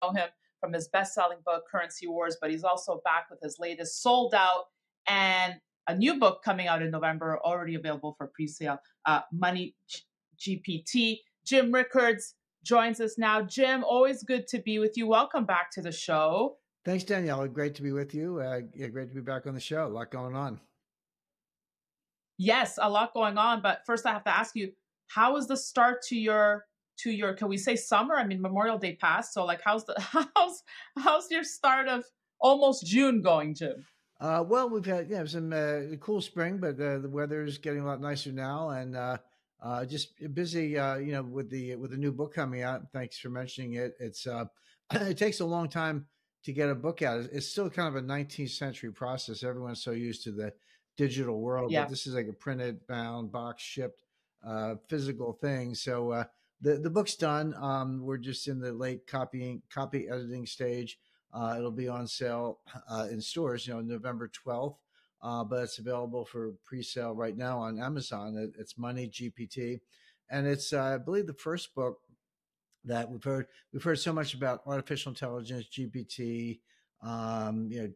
know him from his best-selling book Currency Wars, but he's also back with his latest Sold Out and a new book coming out in November, already available for pre-sale, Money GPT. Jim Rickards joins us now. Jim, always good to be with you. Welcome back to the show. Thanks, Danielle. Great to be with you. Yeah, great to be back on the show. A lot going on. Yes, a lot going on. But first, I have to ask you, how was the start to your can we say summer? I mean, Memorial Day passed, so like, how's the how's your start of almost June going, Jim? Well, we've had some cool spring, but the weather is getting a lot nicer now, and just busy. With the new book coming out. Thanks for mentioning it. It's it takes a long time to get a book out. It's still kind of a 19th century process. Everyone's so used to the digital world, but Yeah. this is like a printed, bound, box shipped, physical thing. So the book's done. We're just in the late copy editing stage. It'll be on sale in stores, November 12th, but it's available for pre-sale right now on Amazon. It's Money GPT, and it's I believe the first book that we've heard so much about artificial intelligence, GPT,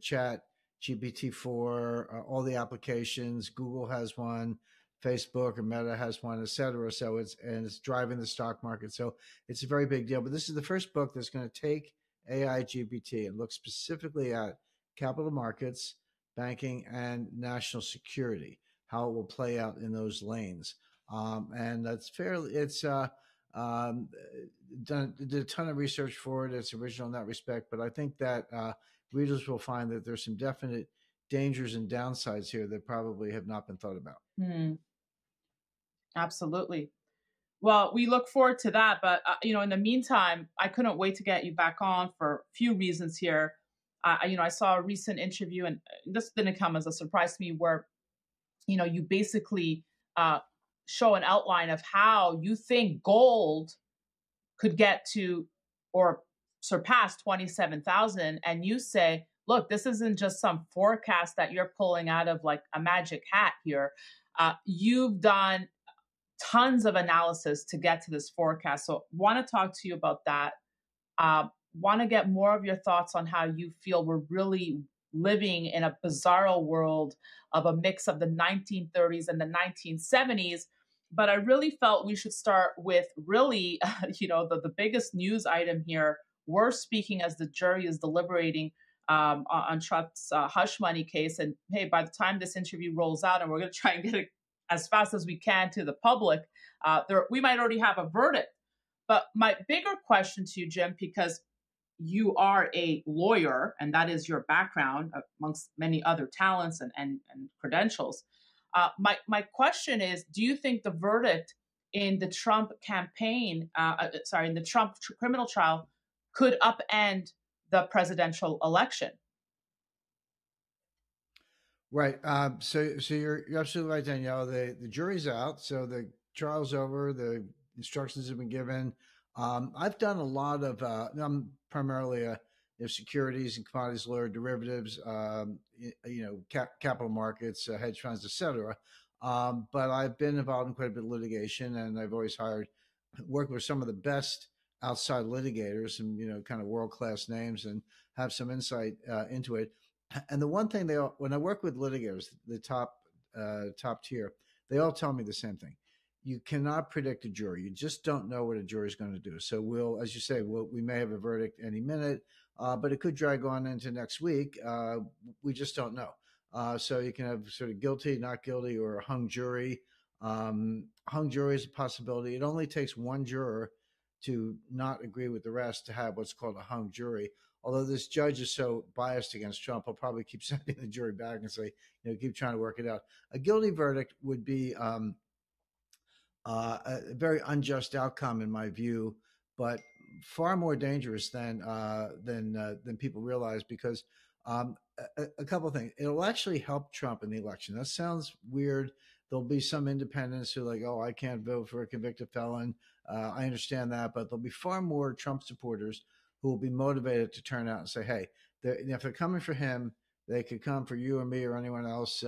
Chat GPT-4, all the applications. Google has one, Facebook or Meta has one, et cetera. So it's driving the stock market. So it's a very big deal. But this is the first book that's going to take AI GPT and look specifically at capital markets, banking, and national security, how it will play out in those lanes. And that's fairly, it's um, did a ton of research for it. It's original in that respect, but I think that readers will find that there's some definite dangers and downsides here that probably have not been thought about. Hmm, absolutely. Well, we look forward to that. But in the meantime, I couldn't wait to get you back on for a few reasons here. I saw a recent interview, and this didn't come as a surprise to me, where you basically uh, show an outline of how you think gold could get to or surpass 27,000, and you say, look, this isn't just some forecast that you're pulling out of like a magic hat here. You've done tons of analysis to get to this forecast. So, want to talk to you about that. Uh, want to get more of your thoughts on how you feel we're really living in a bizarro world of a mix of the 1930s and the 1970s. But I really felt we should start with really, the biggest news item here. We're speaking as the jury is deliberating on Trump's hush money case. And hey, by the time this interview rolls out, and we're going to try and get it as fast as we can to the public, we might already have a verdict. But my bigger question to you, Jim, because you are a lawyer and that is your background amongst many other talents and credentials. My question is, do you think the verdict in the Trump campaign, in the Trump criminal trial, could upend the presidential election? Right. So you're absolutely right, Danielle. The jury's out, so the trial's over. The instructions have been given. I've done a lot of. I'm primarily a securities and commodities lawyer, derivatives, capital markets, hedge funds, etc. But I've been involved in quite a bit of litigation, and I've always worked with some of the best outside litigators and kind of world class names, and have some insight into it. And the one thing when I work with litigators, the top tier, they all tell me the same thing. You cannot predict a jury. You just don't know what a jury is going to do. So as you say, we may have a verdict any minute, but it could drag on into next week. We just don't know. So you can have sort of guilty, not guilty, or a hung jury. Hung jury is a possibility. It only takes one juror to not agree with the rest to have what's called a hung jury. Although this judge is so biased against Trump, he'll probably keep sending the jury back and say, keep trying to work it out. A guilty verdict would be a very unjust outcome, in my view, but far more dangerous than people realize, because a couple of things. It'll actually help Trump in the election. That sounds weird. There'll be some independents who are like, oh, I can't vote for a convicted felon. I understand that, but there'll be far more Trump supporters who will be motivated to turn out and say, hey, if they're coming for him, they could come for you or me or anyone else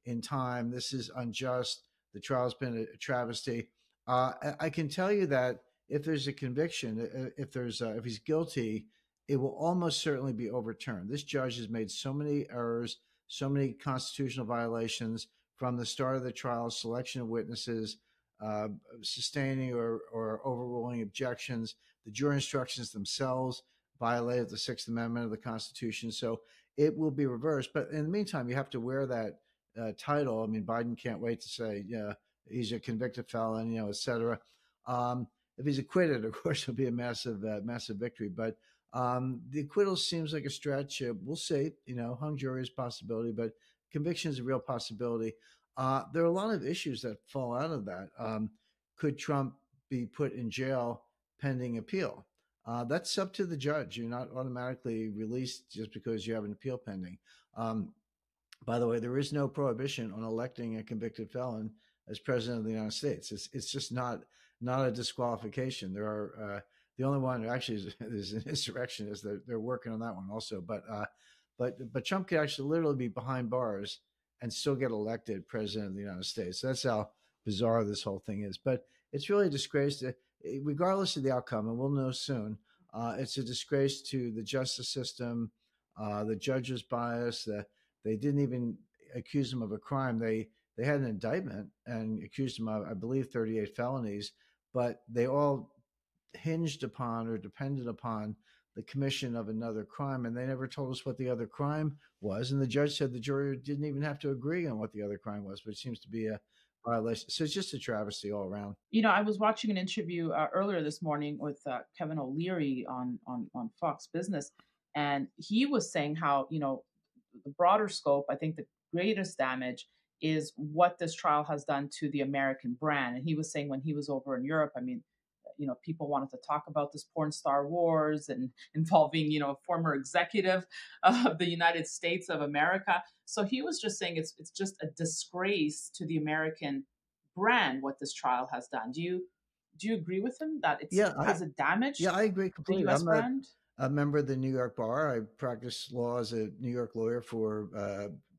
in time. This is unjust. The trial's been a travesty. I can tell you that if there's a conviction, if he's guilty, it will almost certainly be overturned. This judge has made so many errors, so many constitutional violations from the start of the trial, selection of witnesses, uh, sustaining or overruling objections. The jury instructions themselves violated the Sixth Amendment of the Constitution. So it will be reversed. But in the meantime, you have to wear that title. I mean, Biden can't wait to say, yeah, he's a convicted felon, et cetera. If he's acquitted, of course, it'll be a massive victory. But the acquittal seems like a stretch. We'll see. Hung jury is a possibility, but conviction is a real possibility. There are a lot of issues that fall out of that. Could Trump be put in jail pending appeal? That's up to the judge. You're not automatically released just because you have an appeal pending. Um, by the way, there is no prohibition on electing a convicted felon as president of the United States. It's just not a disqualification. There are the only one who actually is an insurrectionist. They're working on that one also. But Trump could actually literally be behind bars and still get elected president of the United States. So that's how bizarre this whole thing is. But it's really a disgrace to, regardless of the outcome, and we'll know soon. It's a disgrace to the justice system, the judges' bias, they didn't even accuse him of a crime. They had an indictment and accused him of, I believe, 38 felonies, but they all hinged upon or depended upon the commission of another crime, and they never told us what the other crime was. And the judge said the jury didn't even have to agree on what the other crime was, but it seems to be a violation. So it's just a travesty all around. I was watching an interview earlier this morning with Kevin O'Leary on Fox Business, and he was saying how the broader scope. I think the greatest damage is what this trial has done to the American brand. And he was saying when he was over in Europe, I mean, people wanted to talk about this porn star wars and involving, a former executive of the United States of America. So he was just saying it's just a disgrace to the American brand what this trial has done. Do you agree with him that Yeah, has it yeah, damaged I agree the completely. U.S. I'm brand? a member of the New York bar. I practiced law as a New York lawyer for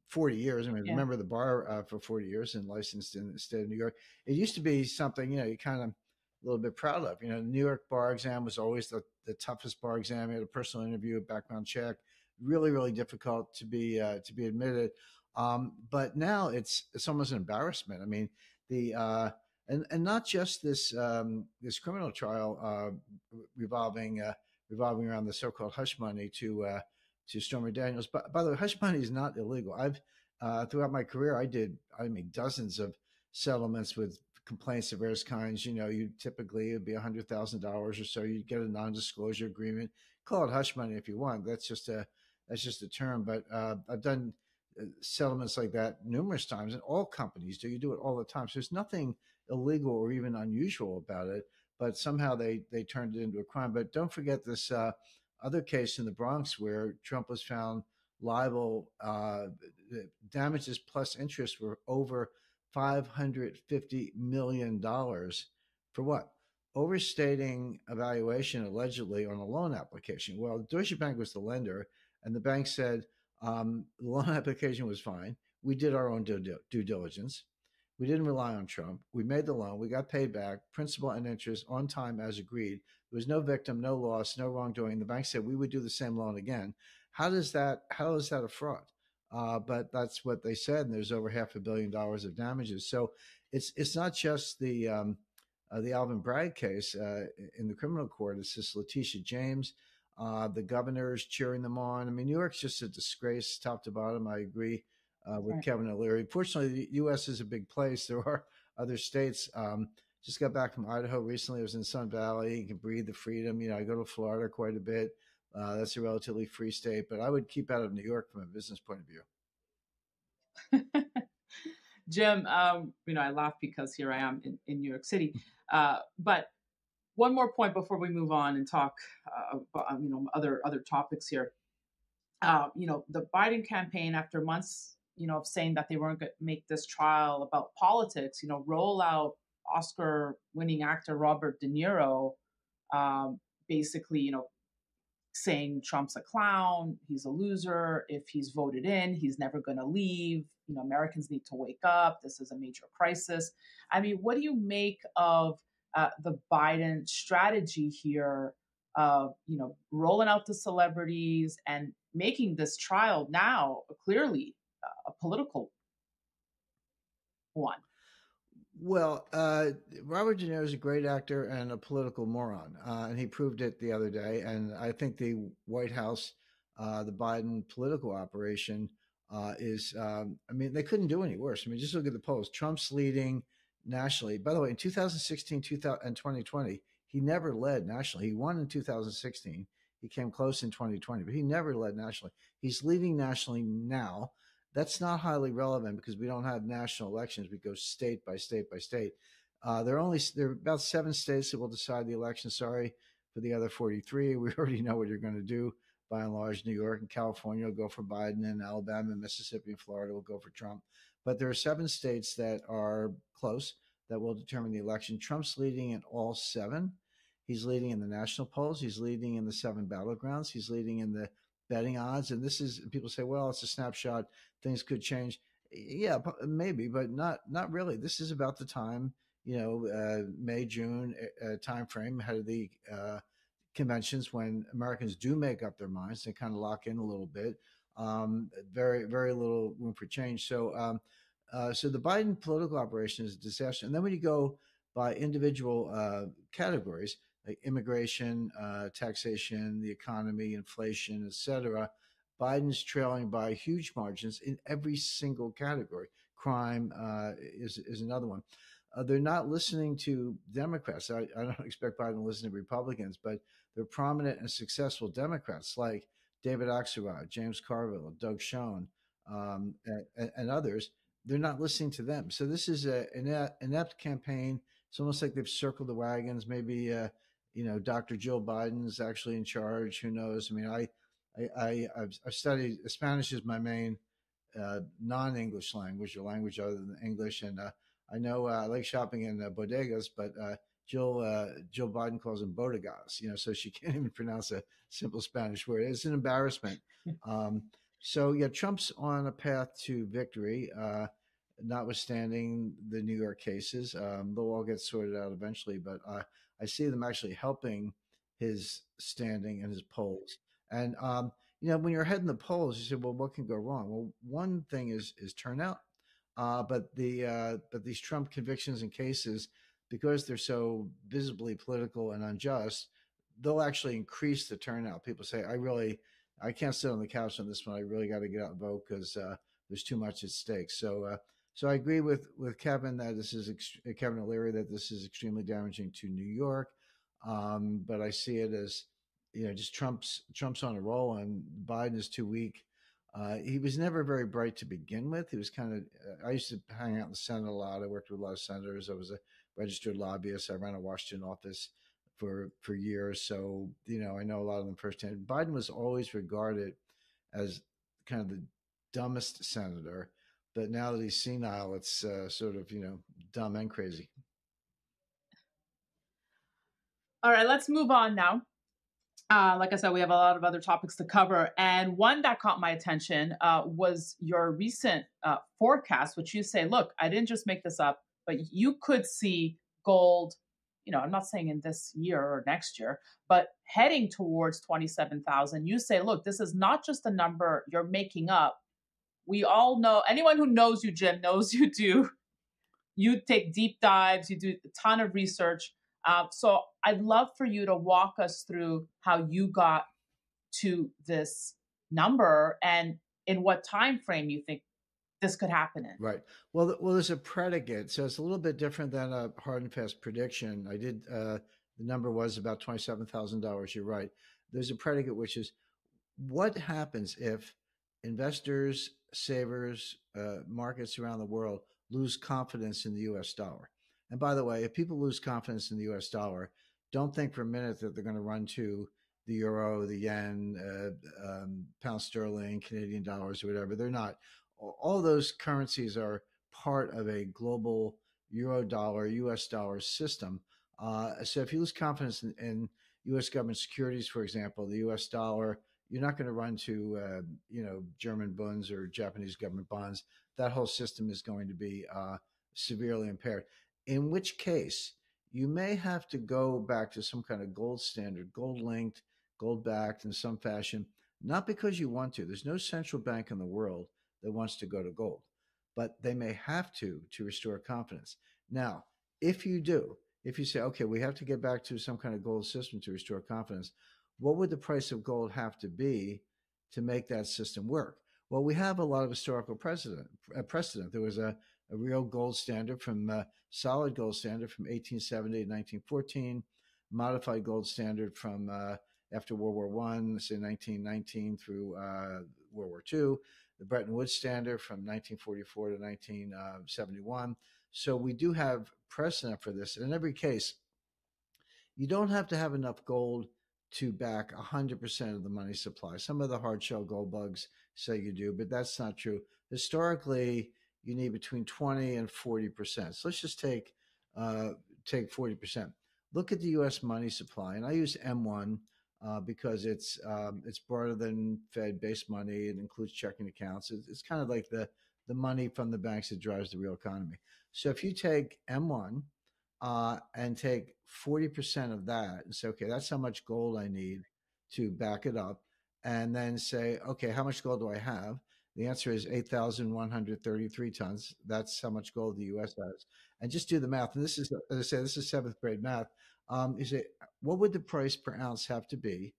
40 years. I mean, a Yeah, member of the bar for 40 years and licensed in the state of New York. It used to be something, you kind of a little bit proud of. The New York bar exam was always the toughest bar exam. You had a personal interview, a background check, really, really difficult to be admitted. But now it's almost an embarrassment. I mean, the and not just this criminal trial revolving around the so-called hush money to Stormy Daniels. But by the way, hush money is not illegal. I've throughout my career, I made dozens of settlements with complaints of various kinds. You typically it'd be $100,000 or so. You get a non-disclosure agreement. Call it hush money if you want. That's just a term. But I've done settlements like that numerous times, and all companies do. You do it all the time. So there's nothing illegal or even unusual about it. But somehow they turned it into a crime. But don't forget this other case in the Bronx where Trump was found liable. Damages plus interest were over $550 million for what? Overstating evaluation allegedly on a loan application. Well, Deutsche Bank was the lender, and the bank said the loan application was fine. We did our own due diligence. We didn't rely on Trump. We made the loan. We got paid back, principal and interest on time as agreed. There was no victim, no loss, no wrongdoing. The bank said we would do the same loan again. How is that a fraud? But that's what they said, and there's over $500 million of damages. So it's not just the Alvin Bragg case in the criminal court. It's this Letitia James. The governor is cheering them on. I mean, New York's just a disgrace, top to bottom. I agree with right. Kevin O'Leary. Fortunately, the U.S. is a big place. There are other states. Just got back from Idaho recently. I was in Sun Valley. You can breathe the freedom. I go to Florida quite a bit. That's a relatively free state, but I would keep out of New York from a business point of view. Jim, I laugh because here I am in New York City. But one more point before we move on and talk about, other topics here. The Biden campaign, after months, of saying that they weren't going to make this trial about politics, roll out Oscar-winning actor Robert De Niro, basically, saying Trump's a clown, he's a loser. If he's voted in, he's never going to leave. Americans need to wake up. This is a major crisis. I mean, what do you make of the Biden strategy here rolling out the celebrities and making this trial now clearly a political one. Well, Robert De Niro is a great actor and a political moron, and he proved it the other day. And I think the White House, the Biden political operation, is. I mean, they couldn't do any worse. I mean, just look at the polls. Trump's leading nationally. By the way, in 2016, 2000, and 2020, he never led nationally. He won in 2016. He came close in 2020, but he never led nationally. He's leading nationally now. That's not highly relevant because we don't have national elections. We go state by state by state. There are about 7 states that will decide the election. Sorry for the other 43. We already know what you're going to do. By and large, New York and California will go for Biden, and Alabama, and Mississippi, and Florida will go for Trump. But there are 7 states that are close that will determine the election. Trump's leading in all 7. He's leading in the national polls. He's leading in the 7 battlegrounds. He's leading in the betting odds. And this is, people say, well, it's a snapshot. Things could change. Yeah, maybe, but not really. This is about the time, May, June time frame ahead of the conventions when Americans do make up their minds. They kind of lock in a little bit. Very, very little room for change. So the Biden political operation is a disaster. And then when you go by individual categories, like immigration, taxation, the economy, inflation, et cetera, Biden's trailing by huge margins in every single category. Crime is another one. They're not listening to Democrats. I don't expect Biden to listen to Republicans, but they're prominent and successful Democrats like David Axelrod, James Carville, Doug Schoen, and others. They're not listening to them. So this is an inept campaign. It's almost like they've circled the wagons. Maybe Dr. Jill Biden's actually in charge. Who knows? I mean, I've studied Spanish is my main non-English language or language other than English, and I know I like shopping in bodegas, but Jill Biden calls them bodegas. So she can't even pronounce a simple Spanish word. It's an embarrassment. Um, so yeah, Trump's on a path to victory. Notwithstanding the New York cases, they'll all get sorted out eventually. But I see them actually helping his standing and his polls. And when you're ahead in the polls, you say, well, what can go wrong? Well, one thing is turnout. But these Trump convictions and cases, because they're so visibly political and unjust, they'll actually increase the turnout. People say, I can't sit on the couch on this one. I really got to get out and vote because there's too much at stake. So I agree with Kevin that Kevin O'Leary, that this is extremely damaging to New York. But I see it as just Trump's on a roll and Biden is too weak. He was never very bright to begin with. He was kind of. I used to hang out in the Senate a lot. I worked with a lot of senators. I was a registered lobbyist. I ran a Washington office for years, so I know a lot of them firsthand. Biden was always regarded as kind of the dumbest senator, but now that he's senile, it's sort of dumb and crazy. All right, let's move on now. Like I said, we have a lot of other topics to cover. And one that caught my attention was your recent forecast, which you say, look, I didn't just make this up, but you could see gold, I'm not saying in this year or next year, but heading towards 27,000. You say, look, this is not just a number you're making up. We all know, anyone who knows you, Jim, knows you do. You take deep dives, you do a ton of research. So I'd love for you to walk us through how you got to this number and in what time frame you think this could happen in. Right. Well, there's a predicate, so it's a little bit different than a hard and fast prediction. I did. The number was about $27,000. You're right. There's a predicate, which is what happens if investors, savers, markets around the world lose confidence in the U.S. dollar. And by the way, if people lose confidence in the U.S. dollar, don't think for a minute that they're going to run to the euro, the yen, pound sterling, Canadian dollars, or whatever. They're not. All those currencies are part of a global euro dollar, U.S. dollar system. So if you lose confidence in U.S. government securities, for example, the U.S. dollar, you're not going to run to German bonds or Japanese government bonds. That whole system is going to be severely impaired. In which case, you may have to go back to some kind of gold standard, gold linked, gold backed in some fashion, not because you want to. There's no central bank in the world that wants to go to gold, but they may have to restore confidence. Now, if you do, if you say, okay, we have to get back to some kind of gold system to restore confidence, what would the price of gold have to be to make that system work? Well, we have a lot of historical precedent. There was a real gold standard from solid gold standard from 1870 to 1914, modified gold standard from after World War One, say 1919 through World War Two, the Bretton Woods standard from 1944 to 1971. So we do have precedent for this. And in every case, you don't have to have enough gold to back 100% of the money supply. Some of the hard shell gold bugs say you do, but that's not true. Historically, you need between 20 and 40%. So let's just uh, take 40%. Look at the U.S. money supply, and I use M1 because it's broader than Fed-based money. It includes checking accounts. It's kind of like the money from the banks that drives the real economy. So if you take M1 and take 40% of that and say, okay, that's how much gold I need to back it up. And then say, okay, how much gold do I have? The answer is 8,133 tons. That's how much gold the US has. And just do the math. And this is, as I say, this is seventh grade math. You say, what would the price per ounce have to be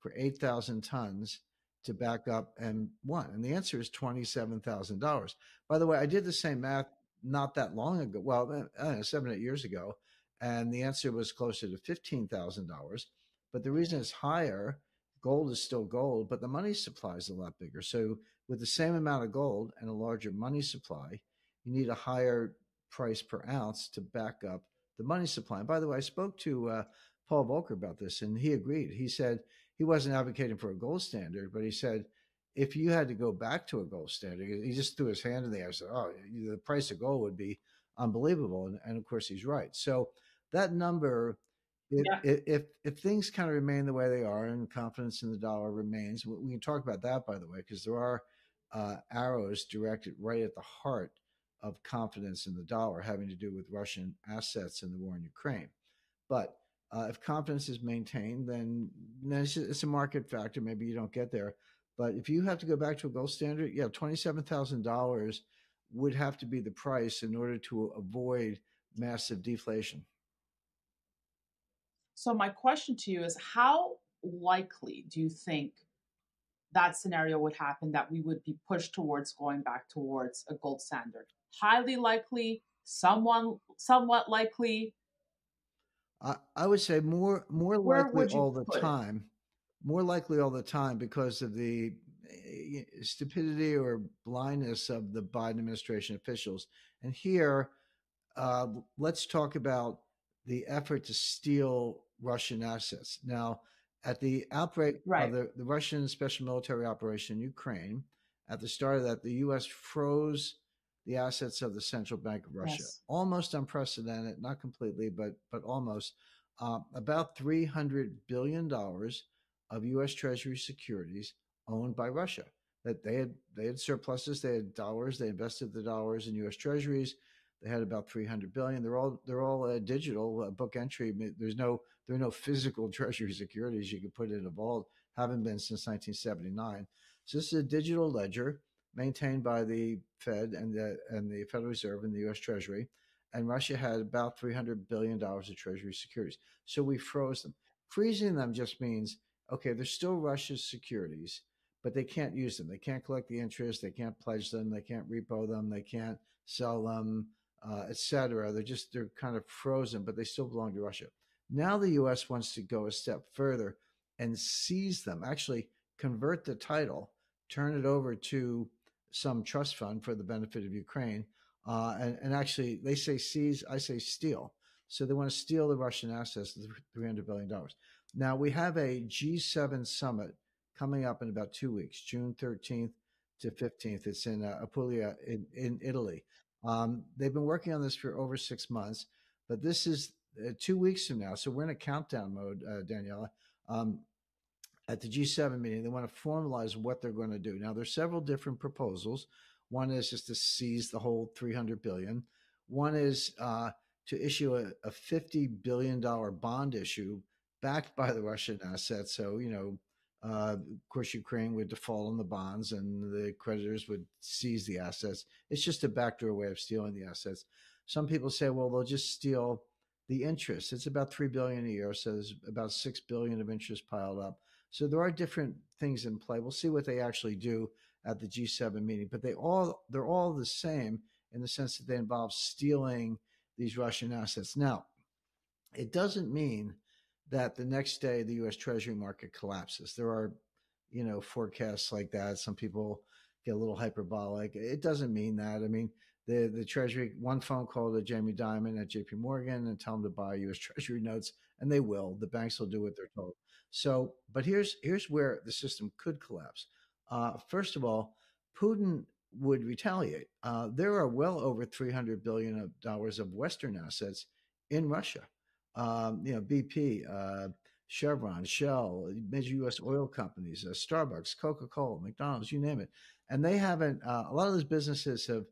for 8,000 tons to back up M1? And the answer is $27,000. By the way, I did the same math not that long ago. Well, 7, 8 years ago, and the answer was closer to $15,000. But the reason it's higher, gold is still gold, but the money supply is a lot bigger. So with the same amount of gold and a larger money supply, you need a higher price per ounce to back up the money supply. And by the way, I spoke to Paul Volcker about this, and he agreed. He said he wasn't advocating for a gold standard, but he said if you had to go back to a gold standard, he just threw his hand in the air and said, "Oh, the price of gold would be unbelievable." And of course, he's right. So that number, Yeah. if things kind of remain the way they are and confidence in the dollar remains, we can talk about that, by the way, because there are arrows directed right at the heart of confidence in the dollar, having to do with Russian assets in the war in Ukraine. But if confidence is maintained, then it's a market factor. Maybe you don't get there. But if you have to go back to a gold standard, yeah, $27,000 would have to be the price in order to avoid massive deflation. So my question to you is how likely do you think that scenario would happen that we would be pushed towards going back towards a gold standard? Highly likely, somewhat likely. I would say more Where likely would you all the put it? time, more likely all the time because of the stupidity or blindness of the Biden administration officials. And here, uh, let's talk about the effort to steal Russian assets. Now, at the outbreak of Right. the Russian special military operation in Ukraine, at the start of that, the U.S. froze the assets of the Central Bank of Russia. Yes. Almost unprecedented, not completely, but almost. About $300 billion of U.S. Treasury securities owned by Russia. That they had surpluses, they had dollars, they invested the dollars in U.S. Treasuries. They had about 300 billion. They're all digital book entry. There are no physical treasury securities you can put in a vault. Haven't been since 1979. So this is a digital ledger maintained by the Fed and the Federal Reserve and the U.S. Treasury. And Russia had about $300 billion of treasury securities. So we froze them. Freezing them just means okay, they're still Russia's securities, but they can't use them. They can't collect the interest. They can't pledge them. They can't repo them. They can't sell them, etc. They're kind of frozen, but they still belong to Russia. Now the U.S. wants to go a step further and seize them. Actually, convert the title, turn it over to some trust fund for the benefit of Ukraine, and actually they say seize, I say steal. So they want to steal the Russian assets, the $300 billion. Now we have a G7 summit coming up in about 2 weeks, June 13th to 15th. It's in Apulia in Italy. They've been working on this for over 6 months, but this is 2 weeks from now. So we're in a countdown mode, Daniela. Um, at the G7 meeting, they want to formalize what they're going to do. Now, there's several different proposals. One is just to seize the whole 300 billion. One is to issue a $50 billion bond issue backed by the Russian assets. So, of course, Ukraine would default on the bonds and the creditors would seize the assets. It's just a backdoor way of stealing the assets. Some people say, well, they'll just steal the interest. It's about 3 billion a year, so there's about 6 billion of interest piled up. So there are different things in play. We'll see what they actually do at the G7 meeting, but they're all the same in the sense that they involve stealing these Russian assets. Now, it doesn't mean that the next day the U.S. Treasury market collapses. There are, forecasts like that. Some people get a little hyperbolic. It doesn't mean that. I mean, the Treasury, one phone call to Jamie Dimon at J.P. Morgan and tell them to buy U.S. Treasury notes, and they will. The banks will do what they're told. So, but here's where the system could collapse. First of all, Putin would retaliate. There are well over $300 billion of Western assets in Russia. BP, Chevron, Shell, major U.S. oil companies, Starbucks, Coca-Cola, McDonald's, you name it. And they haven't, a lot of those businesses have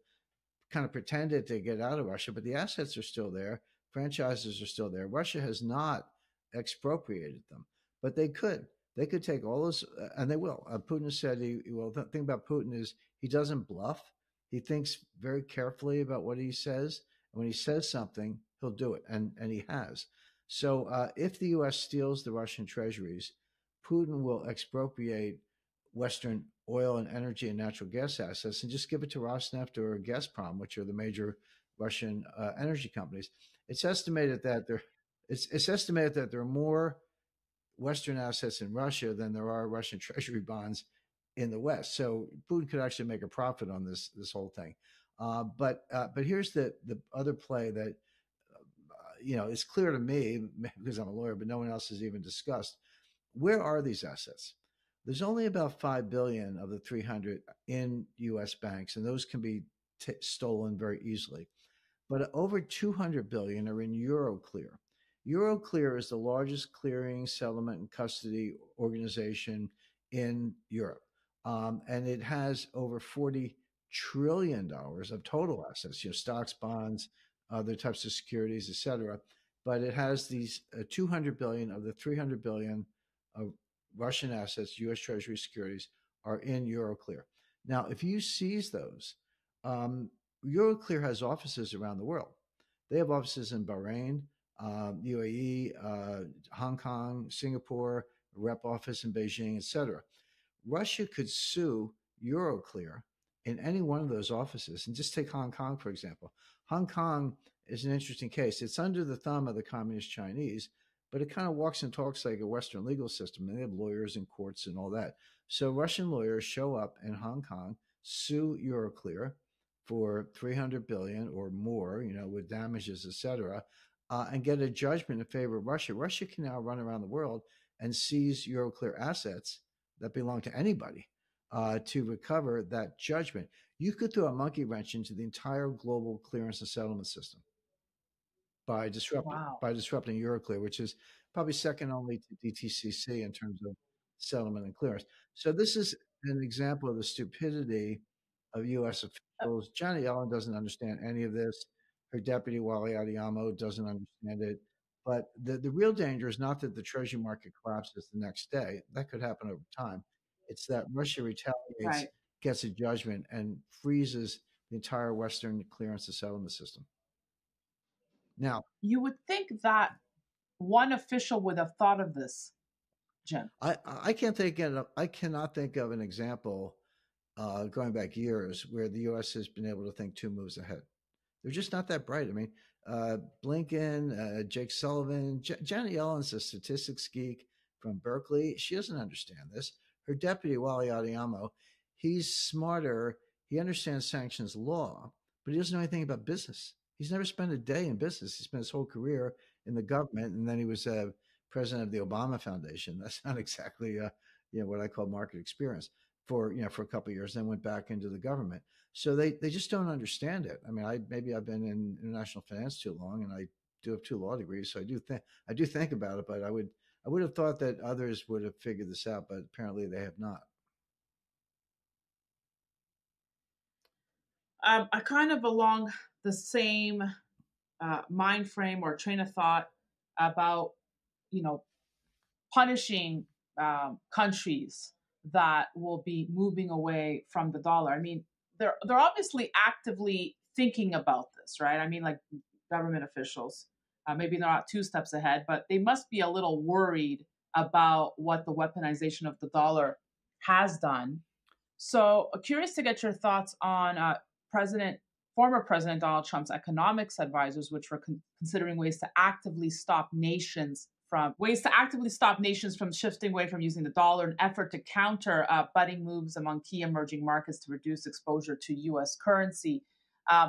kind of pretended to get out of Russia, but the assets are still there. Franchises are still there. Russia has not expropriated them, but they could. They could take all those, and they will. Putin said well, the thing about Putin is he doesn't bluff. He thinks very carefully about what he says. And when he says something, he'll do it. And he has. So if the U.S. steals the Russian treasuries, Putin will expropriate Western oil and energy and natural gas assets and just give it to Rosneft or Gazprom, which are the major Russian energy companies. It's estimated that it's estimated that there are more Western assets in Russia than there are Russian treasury bonds in the West. So Putin could actually make a profit on this whole thing. But here's the other play that it's clear to me because I'm a lawyer, but no one else has even discussed. Where are these assets? There's only about 5 billion of the 300 in U.S. banks, and those can be stolen very easily. But over 200 billion are in Euroclear. Euroclear is the largest clearing, settlement, and custody organization in Europe, and it has over $40 trillion of total assets. Stocks, bonds, other types of securities, etc. But it has these 200 billion of the 300 billion of Russian assets, U.S. Treasury securities, are in Euroclear. Now, if you seize those, Euroclear has offices around the world. They have offices in Bahrain, UAE, Hong Kong, Singapore, a rep office in Beijing, etc. Russia could sue Euroclear in any one of those offices. And just take Hong Kong, for example. Hong Kong is an interesting case. It's under the thumb of the Communist Chinese, but it kind of walks and talks like a Western legal system. And they have lawyers and courts and all that. So Russian lawyers show up in Hong Kong, sue Euroclear for 300 billion or more, with damages, etc., and get a judgment in favor of Russia. Russia can now run around the world and seize Euroclear assets that belong to anybody to recover that judgment. You could throw a monkey wrench into the entire global clearance and settlement system by disrupting Wow. by disrupting Euroclear, which is probably second only to DTCC in terms of settlement and clearance. So this is an example of the stupidity of U.S. officials. Janet Yellen doesn't understand any of this. Her deputy Wally Adeyemo doesn't understand it. But the real danger is not that the treasury market collapses the next day. That could happen over time. It's that Russia retaliates, Right. gets a judgment, and freezes the entire Western clearance and settlement system. Now, You would think that one official would have thought of this, Jim. I cannot think of an example going back years where the U.S. has been able to think two moves ahead. They're just not that bright. I mean, Blinken, Jake Sullivan, Janet Yellen's a statistics geek from Berkeley. She doesn't understand this. Her deputy, Wally Adeyemo, he's smarter. He understands sanctions law, but he doesn't know anything about business. He's never spent a day in business. He spent his whole career in the government, and then he was president of the Obama Foundation. That's not exactly what I call market experience for a couple of years, then went back into the government. So they just don't understand it. I mean, maybe I've been in international finance too long, and I do have two law degrees, so I do think about it. But I would have thought that others would have figured this out, but apparently they have not. I kind of along the same mind frame or train of thought about, you know, punishing countries that will be moving away from the dollar. I mean, they're obviously actively thinking about this, right? I mean, like government officials, maybe they're not two steps ahead, but they must be a little worried about what the weaponization of the dollar has done. So, curious to get your thoughts on President, former President Donald Trump's economics advisors, which were considering ways to actively stop nations from shifting away from using the dollar, in effort to counter budding moves among key emerging markets to reduce exposure to U.S. currency.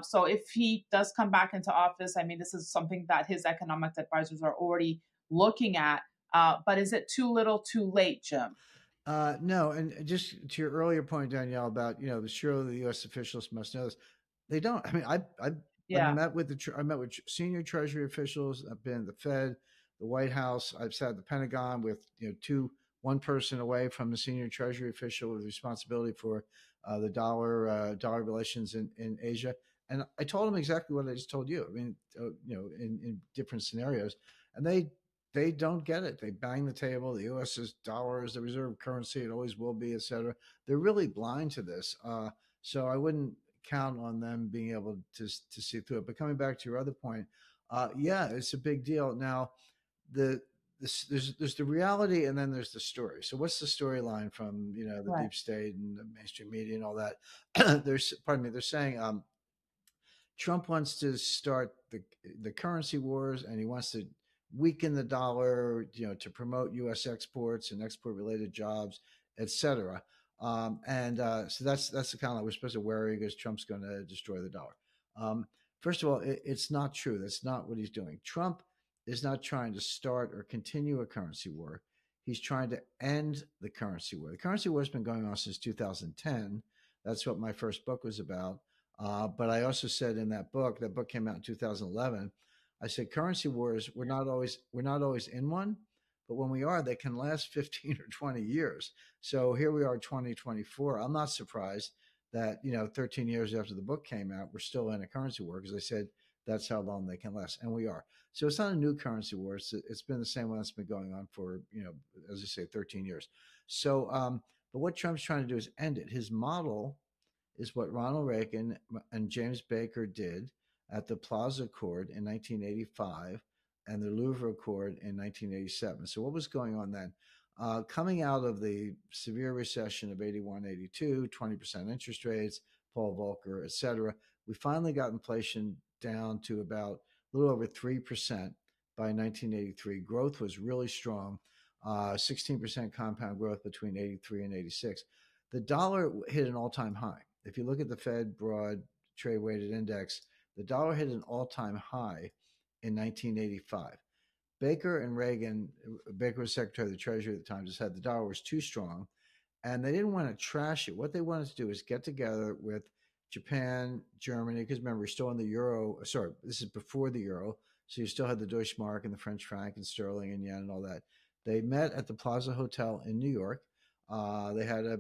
So, if he does come back into office, I mean, this is something that his economic advisors are already looking at. But is it too little, too late, Jim? No, and just to your earlier point, Danielle, about surely the U.S. officials must know this. They don't. I mean, I Yeah, met with I met with senior Treasury officials. I've been at the Fed, the White House. I've sat at the Pentagon with one person away from the senior Treasury official with responsibility for the dollar relations in Asia. And I told them exactly what I just told you. I mean, in different scenarios, and they don't get it. They bang the table. The U.S.'s dollar is the reserve currency. It always will be, et cetera. They're really blind to this. So I wouldn't count on them being able to see through it. But coming back to your other point, yeah, it's a big deal. Now, the there's the reality, and then there's the story. So what's the storyline from the right. deep state and the mainstream media and all that? There's pardon me. They're saying Trump wants to start the currency wars, and he wants to weaken the dollar, to promote U.S. exports and export related jobs, etc. So that's the kind of like we're supposed to worry because Trump's going to destroy the dollar. Um, First of all, it's not true. That's not what he's doing. Trump is not trying to start or continue a currency war. He's trying to end the currency war. The currency war has been going on since 2010. That's what my first book was about. But I also said in that book came out in 2011. I said currency wars we're not always in one, but when we are, they can last 15 or 20 years. So here we are, 2024. I'm not surprised that 13 years after the book came out, we're still in a currency war because I said that's how long they can last, and we are. So it's not a new currency war. It's been the same one that's been going on for as I say, 13 years. So, but what Trump's trying to do is end it. His model is what Ronald Reagan and James Baker did at the Plaza Accord in 1985 and the Louvre Accord in 1987. So, what was going on then? Coming out of the severe recession of 81, 82, 20% interest rates, Paul Volcker, et cetera, we finally got inflation down to about a little over 3% by 1983. Growth was really strong, 16% compound growth between 83 and 86. The dollar hit an all time high. If you look at the Fed broad trade weighted index, the dollar hit an all time high in 1985. Baker and Reagan, Baker was Secretary of the Treasury at the time, just said the dollar was too strong and they didn't want to trash it. What they wanted to do is get together with Japan, Germany, because remember, we're still in the euro. Sorry, this is before the euro. So you still had the Deutschmark and the French franc and sterling and yen and all that. They met at the Plaza Hotel in New York. They had a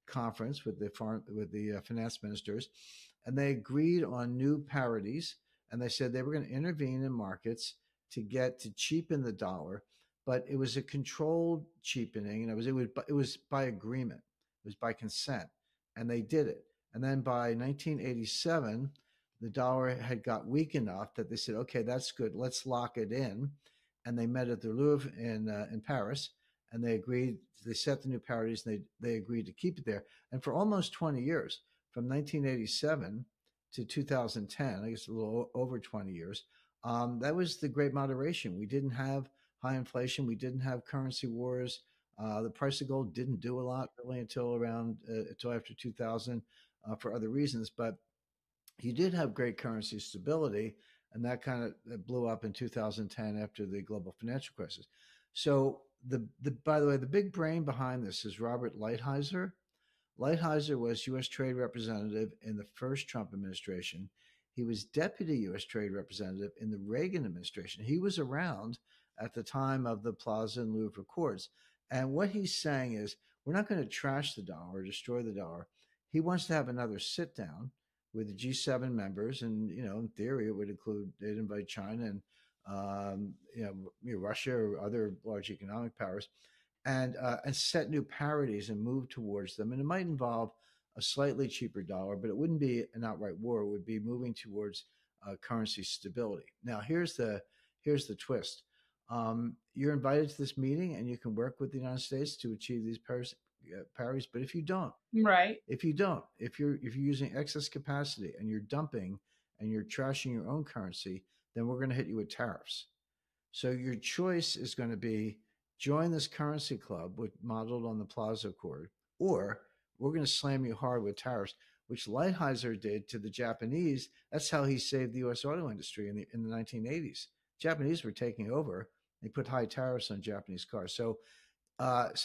conference with the finance ministers, and they agreed on new parities. And they said they were going to intervene in markets to cheapen the dollar, but it was a controlled cheapening, and it was by agreement, it was by consent, and they did it. And then by 1987, the dollar had got weak enough that they said, okay, that's good, let's lock it in. And they met at the Louvre in Paris, and they agreed. They set the new parities, and they agreed to keep it there. And for almost 20 years, from 1987 to 2010, I guess a little over 20 years, that was the great moderation. We didn't have high inflation. We didn't have currency wars. The price of gold didn't do a lot really until after 2000 for other reasons. But you did have great currency stability, and that kind of blew up in 2010 after the global financial crisis. So the by the way, the big brain behind this is Robert Lighthizer. Lighthizer was U.S. Trade Representative in the first Trump administration. He was Deputy U.S. Trade Representative in the Reagan administration. He was around at the time of the Plaza and Louvre Accords. And what he's saying is, we're not going to trash the dollar or destroy the dollar. He wants to have another sit down with the G7 members, and in theory, it would include they'd invite China and Russia or other large economic powers, and set new parities and move towards them. And it might involve a slightly cheaper dollar, but it wouldn't be an outright war. It would be moving towards currency stability. Now, here's the twist. You're invited to this meeting, and you can work with the United States to achieve these parities. But Right. if you're using excess capacity and you're dumping and you're trashing your own currency, then we're going to hit you with tariffs. So your choice is going to be join this currency club, which modeled on the Plaza Accord, or we're going to slam you hard with tariffs, which Lighthizer did to the Japanese. That's how he saved the U.S. auto industry in the 1980s. Japanese were taking over. They put high tariffs on Japanese cars. So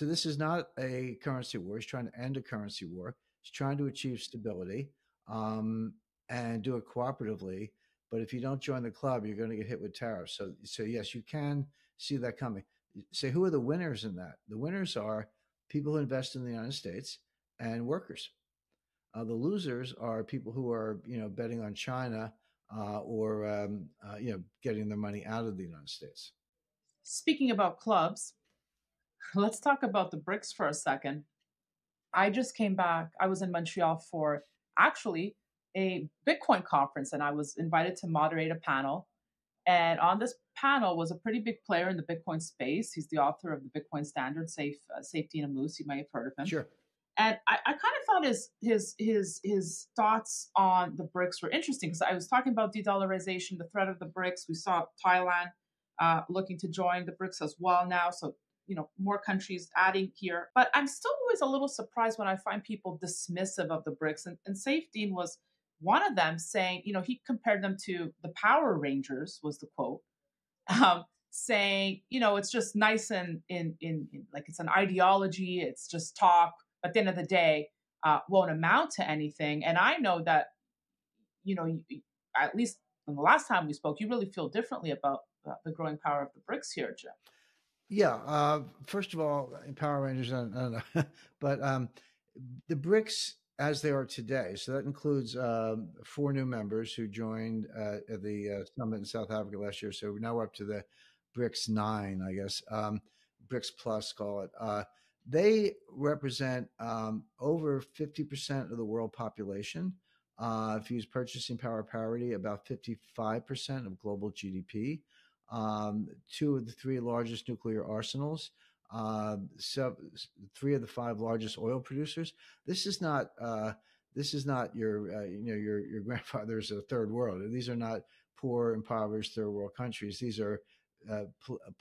this is not a currency war. He's trying to end a currency war. He's trying to achieve stability um, and do it cooperatively. But if you don't join the club, you're going to get hit with tariffs. So yes, you can see that coming. Say, who are the winners in that? The winners are people who invest in the United States and workers. The losers are people who are, betting on China or getting their money out of the United States. Speaking about clubs, let's talk about the BRICS for a second. I just came back. I was in Montreal for actually a Bitcoin conference, and I was invited to moderate a panel. And on this panel was a pretty big player in the Bitcoin space. He's the author of the Bitcoin Standard, Safety in a Moose. You might have heard of him. Sure. And I kind of thought his thoughts on the BRICS were interesting because I was talking about de-dollarization, the threat of the BRICS. We saw Thailand looking to join the BRICS as well now. So more countries adding here. But I'm still always a little surprised when I find people dismissive of the BRICS. And Saif Dean was one of them, saying, he compared them to the Power Rangers, was the quote, saying, it's just nice and in like it's an ideology, it's just talk. But at the end of the day, won't amount to anything. And I know that, at least from the last time we spoke, you really feel differently about the growing power of the BRICS here, Jim. Yeah. First of all, Power Rangers, I don't know, but the BRICS as they are today. So that includes four new members who joined at the summit in South Africa last year. So now we're up to the BRICS 9, I guess, BRICS Plus, call it. They represent over 50% of the world population. If you use purchasing power parity, about 55% of global GDP. Two of the three largest nuclear arsenals, so three of the five largest oil producers. This is not your your grandfather's third world. These are not poor, impoverished third world countries. These are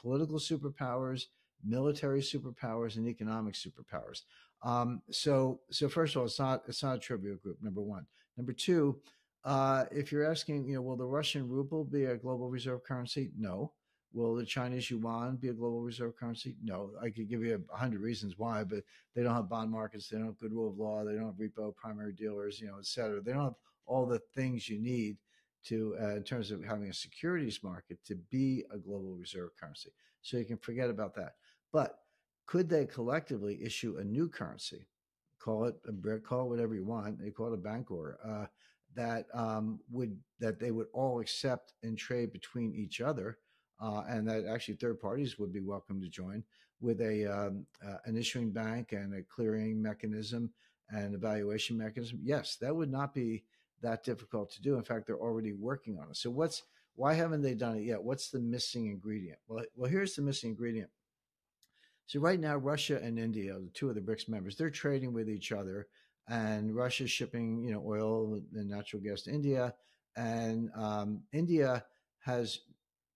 political superpowers, military superpowers, and economic superpowers. So first of all, it's not a trivial group. Number one. Number two, if you're asking, will the Russian ruble be a global reserve currency? No. Will the Chinese yuan be a global reserve currency? No. I could give you 100 reasons why, but they don't have bond markets. They don't have good rule of law. They don't have repo, primary dealers, et cetera. They don't have all the things you need to, in terms of having a securities market, to be a global reserve currency. So you can forget about that. But could they collectively issue a new currency? Call it a brick, call it whatever you want. They call it a bancor. That they would all accept and trade between each other, and that actually third parties would be welcome to join with an issuing bank and a clearing mechanism and evaluation mechanism. Yes, that would not be that difficult to do. In fact, they're already working on it. So why haven't they done it yet? What's the missing ingredient? Well, here's the missing ingredient. So right now, Russia and India, the two of the BRICS members, they're trading with each other, and Russia's shipping, oil and natural gas to India, and India has,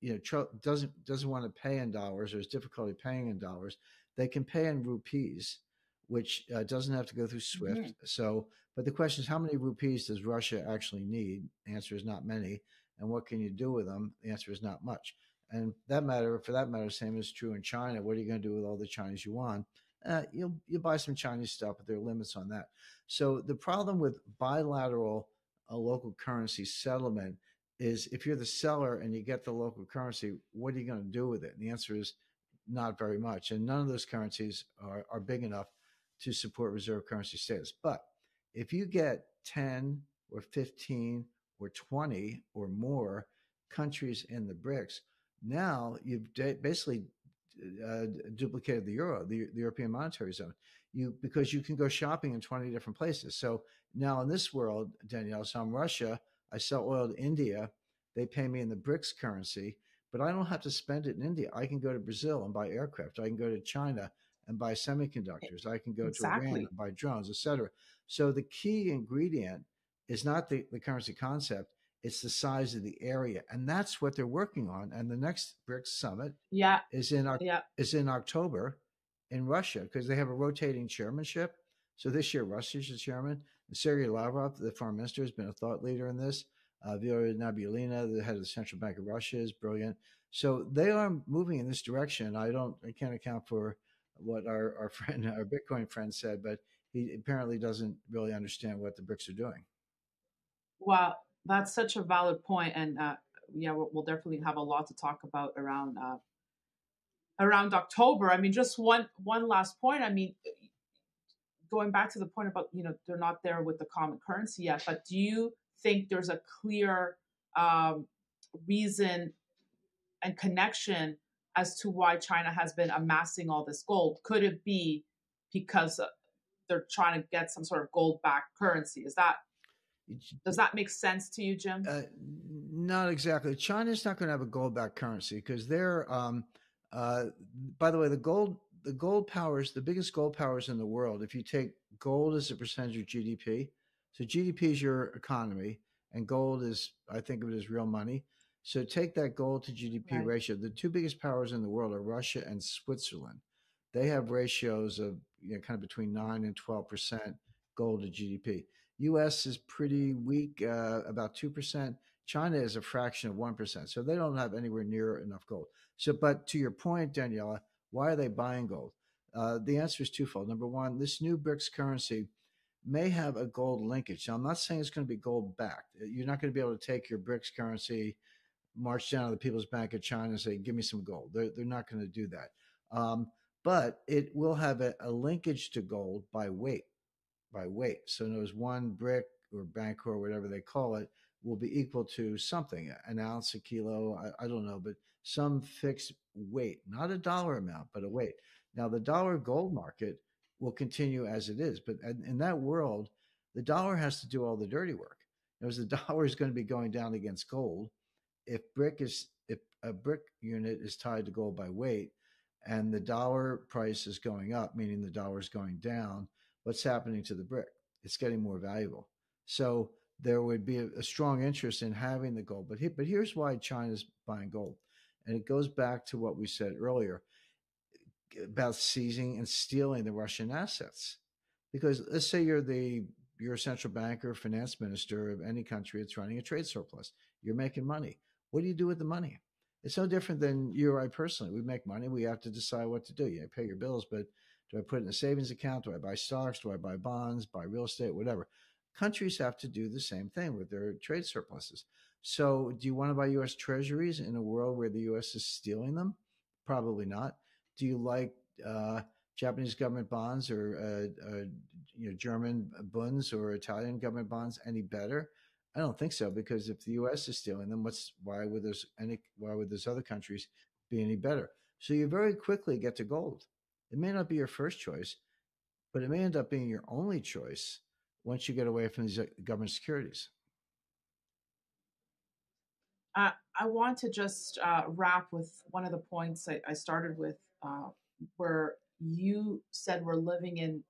doesn't want to pay in dollars, or has difficulty paying in dollars. They can pay in rupees, which doesn't have to go through SWIFT. Mm-hmm. So, but the question is, how many rupees does Russia actually need? The answer is not many. And what can you do with them? The answer is not much. And for that matter, same is true in China. What are you going to do with all the Chinese yuan? You buy some Chinese stuff, but there are limits on that. So the problem with bilateral local currency settlement is, if you're the seller and you get the local currency, what are you going to do with it? And the answer is not very much. And none of those currencies are big enough to support reserve currency status. But if you get 10 or 15 or 20 or more countries in the BRICS, now you've basically duplicated the euro, the European monetary zone. You because you can go shopping in 20 different places. So now in this world, Danielle, so I'm Russia. I sell oil to India. They pay me in the BRICS currency, but I don't have to spend it in India. I can go to Brazil and buy aircraft. I can go to China and buy semiconductors. I can go to Iran Exactly. and buy drones, etc. So the key ingredient is not the currency concept, it's the size of the area. And that's what they're working on. And the next BRICS summit Yeah. is in Yeah. is in October in Russia because they have a rotating chairmanship. So this year, Russia's the chairman. And Sergei Lavrov, the foreign minister, has been a thought leader in this. Viola Nabiulina, the head of the Central Bank of Russia, is brilliant. So they are moving in this direction. I can't account for what our friend, our Bitcoin friend said, but he apparently doesn't really understand what the BRICS are doing. Well, that's such a valid point, and yeah, we'll definitely have a lot to talk about around October. I mean, just one last point. I mean, going back to the point about they're not there with the common currency yet, but do you think there's a clear um, reason and connection as to why China has been amassing all this gold? Could it be because they're trying to get some sort of gold backed currency? Does that make sense to you, Jim? Uh, Not exactly. China's not going to have a gold backed currency because they're, uh, by the way, the gold powers, the biggest gold powers in the world. If you take gold as a percentage of GDP, so GDP is your economy, and gold is, I think of it as real money. So take that gold to GDP Right. ratio. The two biggest powers in the world are Russia and Switzerland. They have ratios of kind of between 9 and 12% gold to GDP. U.S. is pretty weak, about 2%. China is a fraction of 1%. So they don't have anywhere near enough gold. So, but to your point, Daniela, why are they buying gold? The answer is twofold. Number one, this new BRICS currency may have a gold linkage. Now, I'm not saying it's going to be gold backed. You're not going to be able to take your BRICS currency, march down to the People's Bank of China and say, give me some gold. They're not going to do that. Um, but it will have a linkage to gold by weight. So knows one brick or bank or whatever they call it will be equal to something, an ounce, a kilo, I don't know, but some fixed weight, not a dollar amount, but a weight. Now, the dollar gold market will continue as it is, but in that world, the dollar has to do all the dirty work. As the dollar is going to be going down against gold, if a brick unit is tied to gold by weight and the dollar price is going up, meaning the dollar is going down, what's happening to the brick? It's getting more valuable. So there would be a strong interest in having the gold. But here's why China's buying gold. And it goes back to what we said earlier about seizing and stealing the Russian assets. Because let's say you're a central banker, finance minister of any country that's running a trade surplus. You're making money. What do you do with the money? It's no different than you or I personally. We make money. We have to decide what to do. You pay your bills, but do I put it in a savings account? Do I buy stocks? Do I buy bonds? Buy real estate? Whatever. Countries have to do the same thing with their trade surpluses. So, do you want to buy U.S. Treasuries in a world where the U.S. is stealing them? Probably not. Do you like uh, Japanese government bonds or German bonds or Italian government bonds any better? I don't think so because if the U.S. is stealing them, why would those other countries be any better? So you very quickly get to gold. It may not be your first choice, but it may end up being your only choice once you get away from these government securities. I want to just wrap with one of the points I started with, where you said we're living in,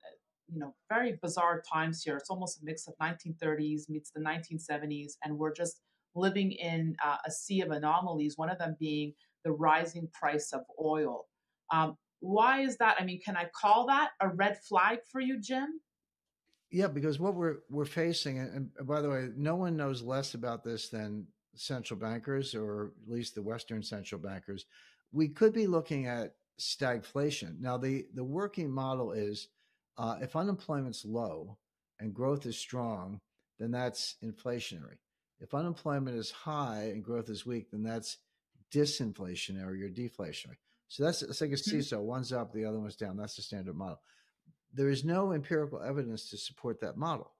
very bizarre times here. It's almost a mix of 1930s meets the 1970s, and we're just living in a sea of anomalies. One of them being the rising price of oil. Why is that? I mean, can I call that a red flag for you, Jim? Yeah, because what we're facing, and by the way, no one knows less about this than central bankers, or at least the Western central bankers. We could be looking at stagflation. Now, the working model is if unemployment's low and growth is strong, then that's inflationary. If unemployment is high and growth is weak, then that's disinflationary or deflationary. So that's it's like a Hmm. seesaw. One's up, the other one's down. That's the standard model. There is no empirical evidence to support that model.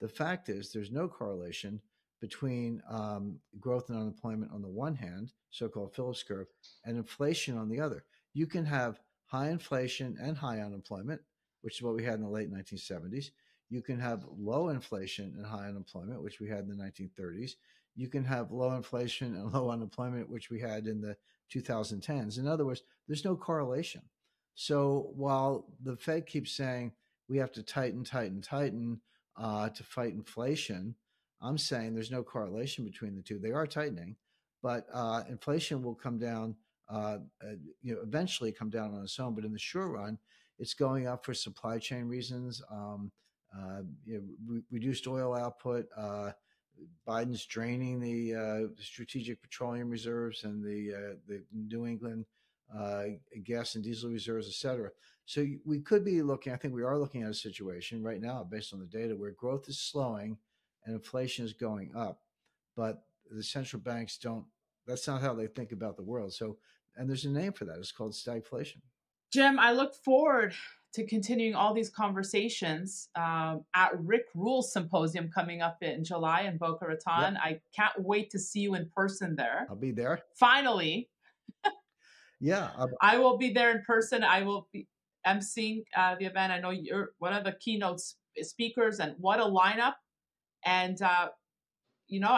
The fact is, there's no correlation between growth and unemployment on the one hand, so-called Phillips curve, and inflation on the other. You can have high inflation and high unemployment, which is what we had in the late 1970s. You can have low inflation and high unemployment, which we had in the 1930s. You can have low inflation and low unemployment, which we had in the 2010s. In other words, there's no correlation. So while the Fed keeps saying we have to tighten, tighten, tighten to fight inflation, I'm saying there's no correlation between the two. They are tightening, but inflation will come down, eventually come down on its own. But in the short run, it's going up for supply chain reasons. Reduced oil output. Biden's draining the strategic petroleum reserves and the New England uh, gas and diesel reserves, et cetera. So we could be looking, I think we are looking at a situation right now based on the data where growth is slowing and inflation is going up. But the central banks don't, that's not how they think about the world. So, and there's a name for that. It's called stagflation. Jim, I look forward to continuing all these conversations at Rick Rule's symposium coming up in July in Boca Yep. Raton. I can't wait to see you in person there. I'll be there. Finally, Yeah. I will be there in person. I will be emceeing the event. I know you're one of the keynote speakers, and what a lineup! And I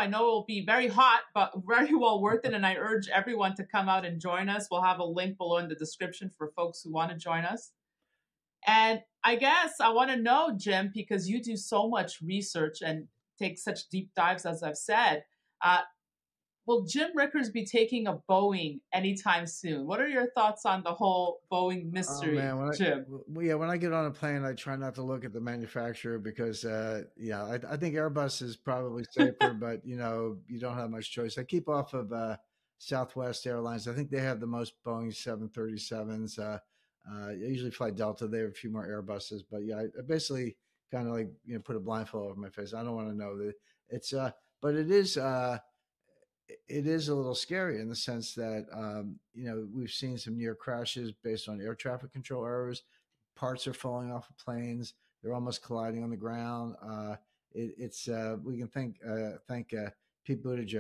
know it will be very hot, but very well worth it. And I urge everyone to come out and join us. We'll have a link below in the description for folks who want to join us. And I guess I want to know, Jim, because you do so much research and take such deep dives, as I've said. Uh, will Jim Rickards be taking a Boeing anytime soon? What are your thoughts on the whole Boeing Oh mystery, man, Jim? yeah, when I get on a plane, I try not to look at the manufacturer because, yeah, I think Airbus is probably safer, but you don't have much choice. I keep off of Southwest Airlines. I think they have the most Boeing 737s. I usually fly Delta. They have a few more Airbuses, but yeah, I basically kind of like put a blindfold over my face. I don't want to know that it's, but it is a little scary in the sense that we've seen some near crashes based on air traffic control errors. Parts are falling off of planes. They're almost colliding on the ground. We can thank Pete Buttigieg